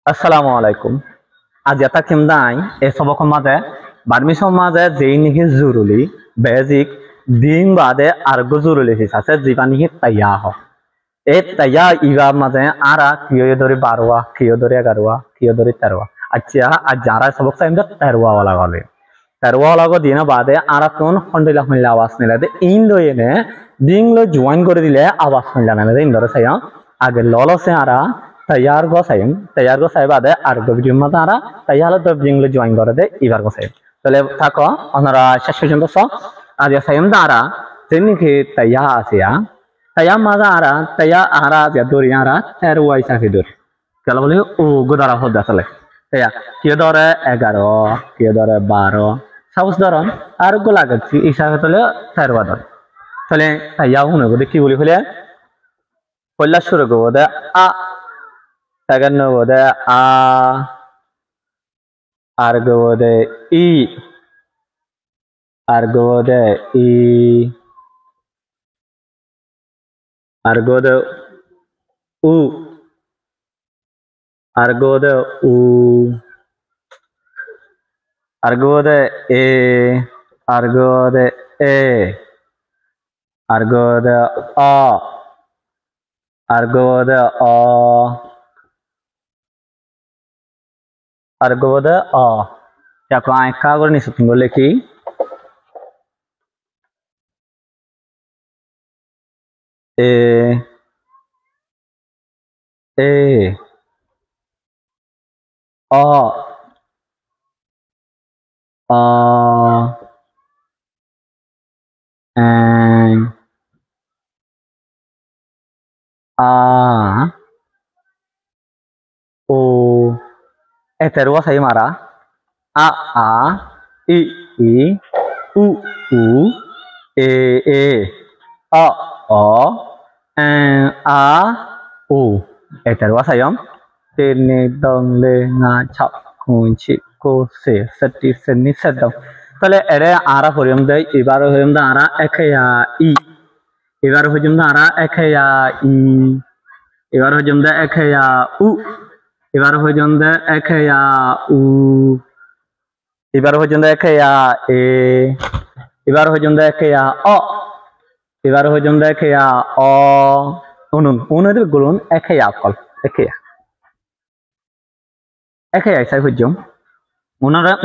আসসালামু আলাইকুম। আজ এটা কিমদাই এ সবক মাঝে বার্মিসম মাঝে যেই নিহি জরুরি বেজিক দিন বাদে আরগো জরুরি হিসাবে জীবা নিহি তাইয়া হ এ তাইয়া ইবা মাঝে আরা কিয় ধরে 12 কিয় ধরে 11 কিয় ধরে 13 আচ্ছা আজ যারা সবক চাইম 13 ওয়ালা গলে 13 ওয়ালা গো দিনা বাদে আরা কোন হন্ডিলা হন্ডিলা আওয়াজ নিলে দে ইন লইনে দিন লো জয়েন করে দিলে আওয়াজ হন্ডিলা না দে ইন্দরে সাইয়া আগে ললসে আরা tayar go say bade ar go video mata ara tayala to jingle join করে দে এবার go say তাহলে থাকো আপনারা শেষ পর্যন্ত সব আর ya sayam dara তিনি কি taya আসিয়া taya maga ara taya ara ya dori ara er wai sa fidur কেলা বলে ও গোদারা হদ আসলে taya কি ধরে 11 কি ধরে 12 সাউস ধরন আর গো লাগাচ্ছি হিসাবে তাহলে 13 ধর তাহলে taya হুনে গো কি বলি হলে পয়লা শুরু গো দে আ Second word a, argo word I, argo word I, argo word U, argo word U, argo word A, argo word A, argo word A, argo word A. Argo word a ya ko ai ka gore ni sutin bole ki a a and a o terwa saya marah a i u e a and a o terwa saya tene dong le nga chap kunci ko se seti seni sedam তাহলে এরে আরা হরিম দেই এবার হরিম দা আরা একয়া ই এবার হরিম দা আরা একয়া ই এবার হরিম দা একয়া উ এবার হরিম দা একয়া উ এবার হরিম দা একয়া এ এবার হরিম দা একয়া অ এবার হরিম দা একয়া অ উনুন উনের গুলন একয়া কল একয়া সাই হরিম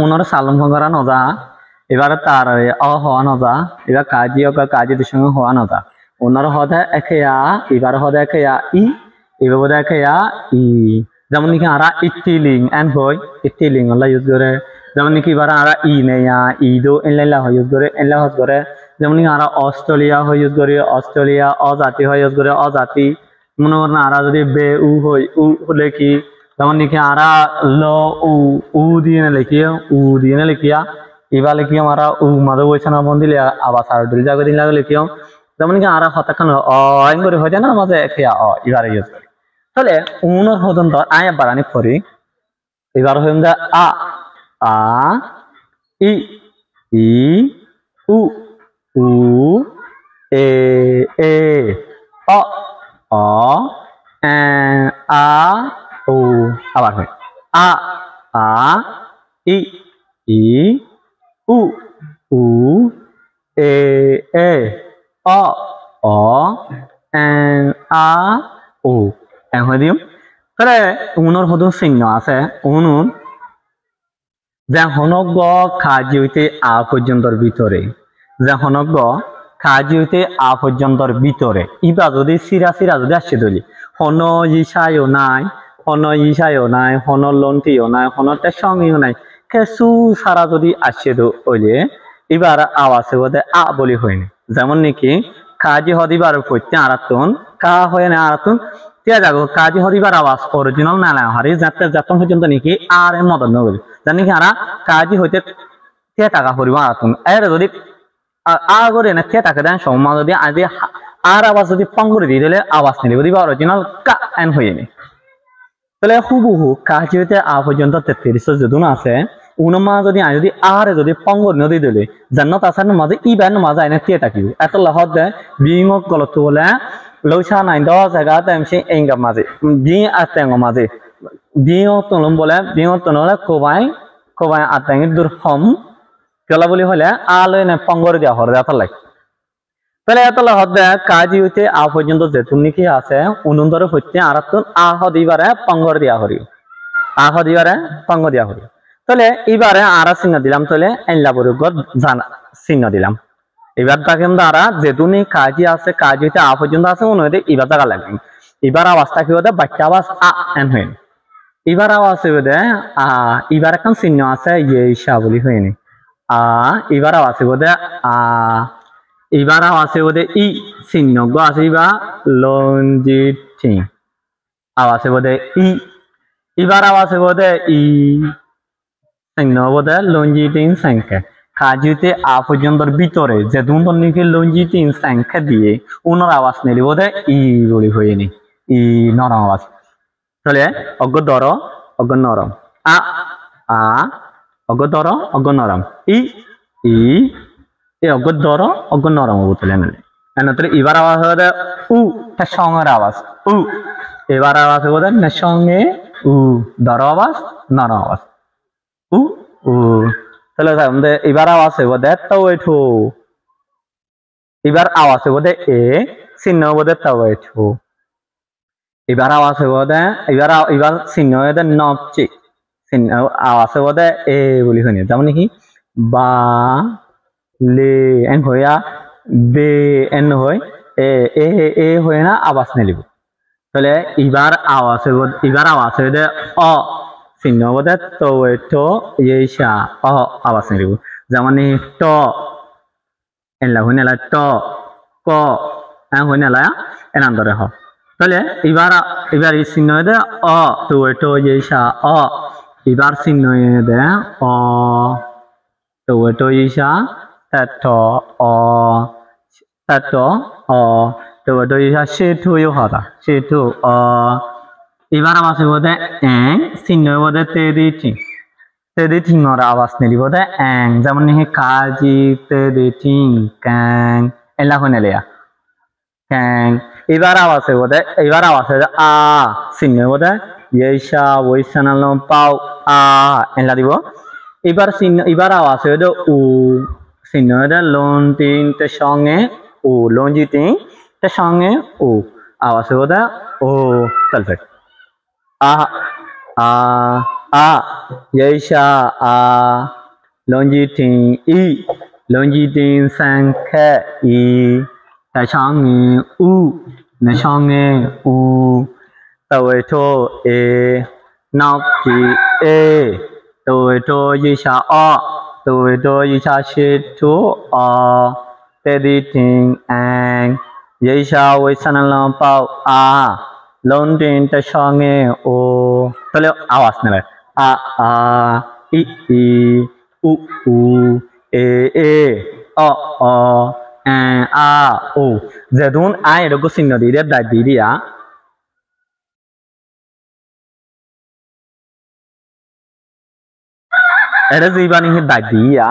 উনার সালম ভঙ্গরা নজা এবার তার অ হওয়া নজা এবার কাজী ও কাজী সঙ্গে হওয়া নজা ওনার হদে একেয়া এবার হদে একেয়া ই এবার হদে একেয়া ই যেমন নাকি আরা ইটিলিং এন্ড হই ইটিলিং আল্লাহ ইউজ করে যেমন নাকি এবার আরা ই নেয়া ইদো এনলাইলা হয় ইউজ করে এনলা হজ করে যেমন নাকি আরা অস্ট্রেলিয়া হয় ইউজ করে অস্ট্রেলিয়া অজাতি হয় ইউজ করে অজাতি মনে করেন আরা যদি বে উ হয় উ হলে কি যেমন নাকি আরা ল উ দিয়ে না লিখিয়া এবার লিখিও আরা উ মাদে বইছে না মন দিলে আবার সার দিল জায়গা দিন লাগে লিখিও যেমন কি আরা হতাখান অ করে হয়ে যায় না মাঝে খেয়া অ এবার ইউজ করি তাহলে উনর হদন ধর আয় বারানি করি এবার হইম দা আ ই উ এ অ আ ও আবার হয় আ ই উ এ অ আ ও এখন দিম তাহলে উনর হদন চিহ্ন আছে উনুন যে হনজ্ঞ খাজি হইতে আ পর্যন্তর ভিতরে যে হনজ্ঞ খাজি হইতে আ পর্যন্তর ভিতরে ইবা যদি সিরা যদি আসছে ধরি হন ইসায়ও নাই হন লন্টিও নাই হনতে সঙ্গীও নাই কেসু সারা যদি আসছে হইলে এবার আওয়াজে বোধে আ বলি হয়নি যেমন নাকি কাজী হদিবার পড়তে আরাতুন কা হয়ে না আরাতুন তিয়া যাগো কাজী হদিবার আওয়াজ অরিজিনাল না না হারি যাতে যতন পর্যন্ত নাকি আর এর মদন নগরি জানি কি আরা কাজী হইতে তিয়া টাকা পড়িব আরাতুন এর যদি আ করে না তিয়া টাকা দেন সময় যদি আদি আর আওয়াজ যদি পং করে দিয়ে দিলে আওয়াজ নিলে দিবা অরিজিনাল কা এন হয়ে নি তাহলে হুবহু কাজী হইতে আ পর্যন্ত 33 যদুন আছে উনমা যদি আই যদি আরে যদি পঙ্গর নদী দিলে জান্নাত আসার মাঝে ইবান মাঝে আইনা তিয়া থাকিব এত লহদ দে বিং গলত বলে লৌসা নাই দ জায়গা তাইমসে এঙ্গা মাঝে বি আতেঙ্গ মাঝে বিয়তনম বলে বিয়তন হলে কোবাই আতাঙ্গি দুর্হম কেলা বলি হলে আলো নে পঙ্গর দিয়া হর দেয়া তালাই তাহলে এতলা হদে কাজি হইতে আ পর্যন্ত যেতুন নাকি আছে উনুন্দরে হইতে আরাতুন আহ দিবারে পঙ্গর দিয়া হরি আহ দিবারে পঙ্গ দিয়া হরি তাহলে এবারে আরা চিহ্ন দিলাম তাহলে এনলা বরুগত জানা চিহ্ন দিলাম এবার তাকেম দ্বারা যেতুনি কাজি আছে কাজি হইতে আ পর্যন্ত আছে উন হইতে এবার জায়গা লাগবে এবার আওয়াজটা কি হতে বাক্য আওয়াজ আ এন হইন এবার আওয়াজ হইতে এবার এখন চিহ্ন আছে ইয়েশা বলি হইনি এবার আওয়াজ হইতে এবার আওয়াজ হইতে ই চিহ্ন গো আছে বা লঞ্জিটিং আওয়াজ হইতে ই এবার আওয়াজ হইতে ই চিহ্ন হইতে লঞ্জিটিং সংখ্যা কাজিতে আ পর্যন্ত ভিতরে যে দুন্দর নিকে লঞ্জিটিং সংখ্যা দিয়ে উনার আওয়াজ নিলি বোধে ই বলি হইনি ই নরম আওয়াজ তাহলে অগ দর অগ নরম আ আ অগ দর অগ নরম ই ই এ অগ দর অগ নরম বলতে নেলে তাহলে এবার আওয়াজ হবে উ তা সঙ্গের আওয়াজ উ এবার আওয়াজ হবে না সঙ্গে উ দর আওয়াজ নরম আওয়াজ উ উ তাহলে আমাদের এবার আওয়াজ হবে তাওয়েঠু এবার আওয়াজ হবে এ চিহ্ন হবে তাওয়েঠু এবার আওয়াজ হবে এবার চিহ্ন হবে নবচি চিহ্ন আওয়াজ হবে এ বলি হইনি যেমন কি বা লে এন হইয়া বে এন হই এ এ হই না আওয়াজ নিলিব তাহলে এবার আওয়াজ হবে অ চিহ্ন হবে তাওয়েঠু ইয়েশা অ আওয়াজ নিলিব যেমন ট এনলা হই না ট ক এন হই না এনান ধরে হ তাহলে এবার এই চিহ্ন দে অ তাওয়েঠু ইয়েশা অ এবার চিহ্ন দে অ তাওয়েঠু ইয়েশা তাত অ তাত অ তাওয়েঠু ইয়েশা সেঠু ইউ হদা সেঠু অ এবার আওয়াজ হবে এং চিহ্ন হবে তেদিটিং ওর আওয়াজ নিলি বোধে এং যেমন নি কাজি তেদিটিং ক্যাং এলা হনে লিয়া ক্যাং এবার আওয়াজ হবে আ চিহ্ন হবে ইয়েশা ওইসানাল পাও আ এলা দিব এবার আওয়াজ হবে উ চিহ্ন হবে লঞ্জিটিং তে সঙ্গে উ লঞ্জিটিং তে সঙ্গে উ আওয়াজ হবে ও চলবে আ আ আ ইয়েশা আ লঞ্জিটিং ই লঞ্জিটিং সংখ্যা ই তার সঙ্গে উ না সঙ্গে উ তাওয়েঠু এ নবচি এ তাওয়েঠু ইয়েশা অ তাওয়েঠু ইয়েশা সেঠু অ তেদিটিং এং ইয়েশা ওইসানাল পাও আ লঞ্জিটিং তার সঙ্গে ও তাহলে আওয়াজ নেবে আ আ ই ই উ উ এ এ অ অ এ আ ও যেদুন আই এরকম চিহ্ন দিয়ে দায় দিয়ে দিয়া এটা যেবানি দায় দিয়া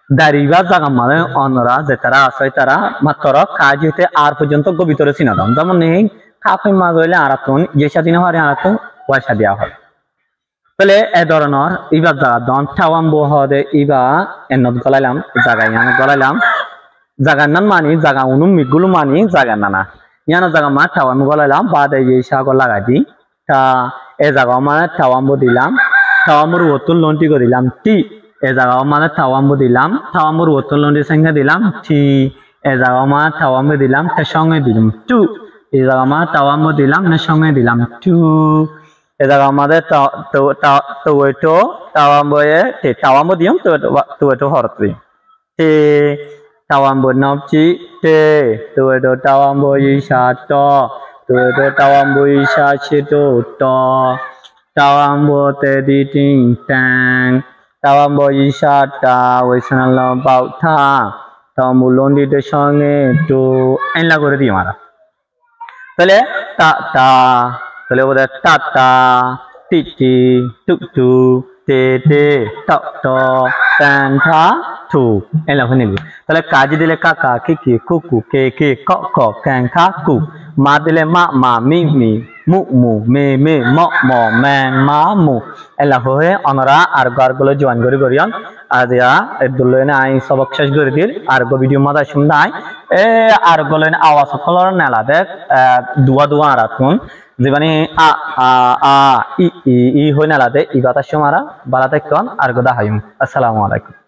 দাঁড়িবা জায়গা মানে অন্যরা যে তারা আছে তারা মাত্র কাজ হইতে আর পর্যন্ত ভিতরে চিনা দাম যেমন নেই কাপে মাছ হইলে আরাতুন যেসা দিনে হয় আরাতুন পয়সা দেওয়া হয় তাহলে এ ধরনের এবার জায়গা দন ঠাওয়াম বহদে ইবা এনত গলাইলাম জায়গায় গলাইলাম জায়গার নাম মানি জায়গা উনুম মিগুলো মানি জায়গার নানা ইয়ানো জায়গা মা ঠাওয়াম গলাইলাম বাদে এই শাক লাগাই দি তা এ জায়গা মানে ঠাওয়াম দিলাম ঠাওয়ামুর ওতুল লন্টি করে দিলাম টি এ জায়গা মানে ঠাওয়াম দিলাম ঠাওয়ামুর ওতুল লন্টি সঙ্গে দিলাম টি এ জায়গা মানে ঠাওয়াম দিলাম তার সঙ্গে দিলাম টু এই জায়গা মানে ঠাওয়াম দিলাম না সঙ্গে দিলাম টু এ জায়গা আমাদের তাওয়েঠু তাওয়াম্বয়ে তাওয়াম্ব দিলাম তাওয়েঠু হরত্রি তে tawanbo nopchi te tawedo tawanbo isha to tawedo tawanbo isha chito to tawanbo te di ting tang tawanbo isha ta wesanalo bao tha tawanbo londi te songe to en la করে দিই আমরা তাহলে তা তা তাহলে ওদের টাটা টিটি টুকটু তে তে ট ট টান থা থু এলা হনে তাহলে কাজি দিলে কাকা কিকি কুকু কে কে ক ক ক্যাং খা কু মা দিলে মা মা me me mu mu me mo mo men ma mu এলা হয়ে অনরা আর গারগুলো জয়েন করে করিয়ান আদিয়া এদুলনে আই সবক শেষ করে দিল আর গো ভিডিও মাদা শুনদাই এ আর গলেন আওয়াজ কলর নেলা দেখ দুয়া দুয়া আরাতুন জীবানি আ আ আ ই ই হই নেলা দে ই বাতাস মারা বালাতে কোন আর গদা হাইম আসসালামু আলাইকুম।